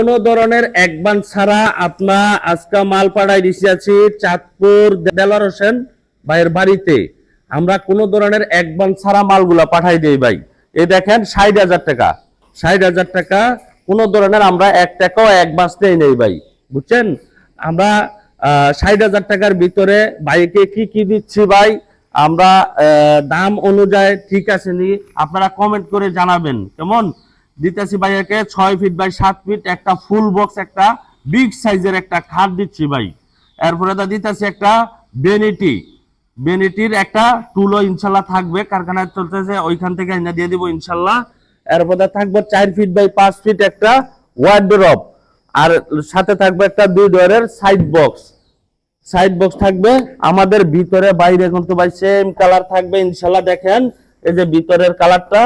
কোনো ধরনের একবান ছাড়া আপনার আজকে মাল পাঠাই দিছি আছি চাঁদপুর দেলার হোসেন ভাইয়ের বাড়িতে। আমরা কোনো ধরনের একবান ছাড়া মালগুলা পাঠাই দেই ভাই। এই দেখেন ৬০,০০০ টাকা, ৬০,০০০ টাকা। কোনো ধরনের আমরা ১ টাকাও অ্যাডভান্স নেই ভাই, বুঝছেন। আমরা ৬০,০০০ টাকার ভিতরে ভাইকে কি কি দিচ্ছি ভাই, আমরা দাম অনুযায়ী ঠিক আছে নি আপনারা কমেন্ট করে জানাবেন। কেমন দিতেছি ভাইয়াকে ৬ ফিট বাই ৭ ফিট একটা ফুল বক্স, একটা বিগ সাইজের একটা খাট দিচ্ছি ভাই। এরপরে দিতেছি একটা বেনিটির একটা টুলও ইনশাল্লাহ থাকবে, কারখানায় চলতেছে ওইখান থেকে এনে দিয়ে দিব ইনশাল্লাহ। এরপরে থাকবে ৪ ফিট বাই ৫ ফিট একটা ওয়ার্ডরোব, আর সাথে থাকবে একটা ২ ডোরের সাইড বক্স থাকবে। আমাদের ভিতরে বাইরে কিন্তু ভাই সেম কালার থাকবে ইনশাল্লাহ। দেখেন এই যে ভিতরের কালারটা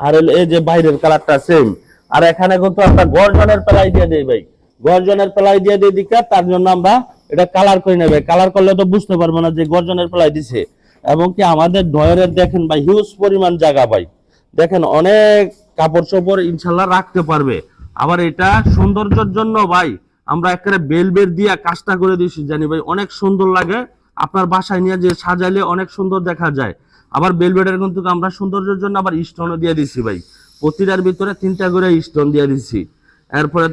আর এই যে বাইরের কালারটা সেম। আর এখানে কিন্তু একটা গর্জনের প্লাই দিয়ে দেই ভাই, গর্জনের প্লাই দিয়ে দিই দিকে, তার জন্য আমরা এটা কালার করে নেবে। কালার করলে তো বুঝতে পারবো না যে গর্জনের প্লাই দিছে। এবং কি আমাদের ড্রয়ারের দেখেন ভাই হিউজ পরিমাণ জায়গা ভাই, দেখেন অনেক কাপড় চোপড় ইনশাল্লাহ রাখতে পারবে। আবার এটা সৌন্দর্যের জন্য ভাই আমরা একেবারে বেলবের দিয়ে কাজটা করে দিয়েছি, জানি ভাই অনেক সুন্দর লাগে। আপনার বাসায় নিয়ে যে সাজাইলে অনেক সুন্দর দেখা যায়। আবার বেলবেটের কিন্তু আমরা সৌন্দর্যের জন্য আবার স্টোনও দিয়ে দিছি ভাই, প্রতিটার ভিতরে ৩টা করে স্টোন দিয়ে দিছি। এরপরে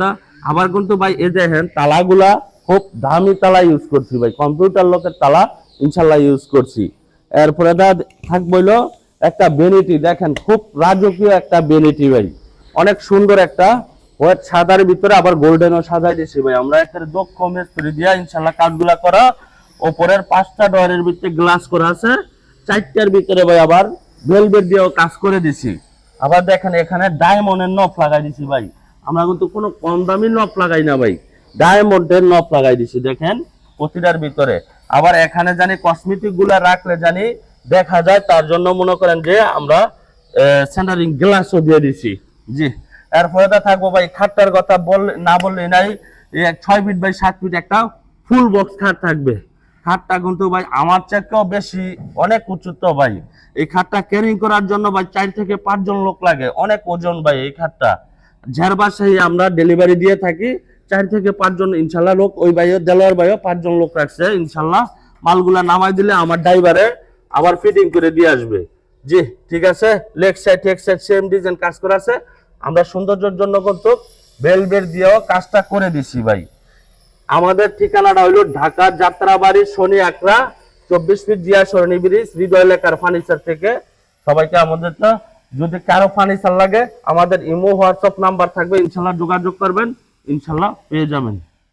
আবার কিন্তু ভাই এই দেখেন তালাগুলা খুব দামি তালা ইউজ করছি ভাই, কম্পিউটার লকের তালা ইনশাল্লাহ ইউজ করছি। এরপরে থাকবো হইলো একটা বেনিটি, দেখেন খুব রাজকীয় একটা বেনিটি ভাই, অনেক সুন্দর একটা হোয়াইট সাদার ভিতরে আবার গোল্ডেনও সাজাই দিয়েছি ভাই। আমরা একটা দক্ষ মিস্ত্রি দিয়া ইনশাল্লাহ কাজগুলা করা। ওপরের 5টা ডোরের ভিতরে গ্লাস করা আছে, 4টার ভিতরে ভাই আবার ভেলভেট দিয়েও কাজ করে দিছি। আবার দেখেন এখানে ডায়মন্ডের নব লাগাই দিছি ভাই, আমরা কিন্তু কোনো কম দামি নব লাগাই না ভাই, ডায়মন্ডের নব লাগাই দিছি দেখেন প্রতিটার ভিতরে। আবার এখানে জানি কসমেটিক গুলা রাখলে জানি দেখা যায়, তার জন্য মনে করেন যে আমরা সেন্টারিং গ্লাসও দিয়ে দিছি জি। এরপরে থাকবো ভাই খাটটার কথা না বললে নাই, ৬ ফিট বাই ৭ ফিট একটা ফুল বক্স খাট থাকবে। খাটটা কিন্তু ভাই আমার চেয়েও বেশি অনেক উঁচু তো ভাই। এই খাটটা ক্যারিং করার জন্য ভাই ৪ থেকে ৫ জন লোক লাগে, অনেক ওজন ভাই এই খাটটা। যার বাসায় আমরা ডেলিভারি দিয়ে থাকি ৪ থেকে ৫ জন ইনশাল্লাহ লোক, ওই ভাইও দেলোয়ার ভাইও ৫ জন লোক রাখছে ইনশাল্লাহ। মালগুলা নামাই দিলে আমার ড্রাইভারে আবার ফিটিং করে দিয়ে আসবে জি। ঠিক আছে, leg side tech side same design কাজ করা আছে। আমরা সৌন্দর্যের জন্য কিন্তু বেলবেট দিয়েও কাজটা করে দিছি ভাই। আমাদের ঠিকানাটা হইল ঢাকা যাত্রাবাড়ি শনি আকরা ২৪ ফিট জিয়া সরণি ব্রিজ, হৃদয় লেখার ফার্নিচার থেকে। সবাইকে আমাদের যদি কারো ফার্নিচার লাগে আমাদের ইমো হোয়াটসঅ্যাপ নাম্বার থাকবে, ইনশাল্লাহ যোগাযোগ করবেন, ইনশাল্লাহ পেয়ে যাবেন।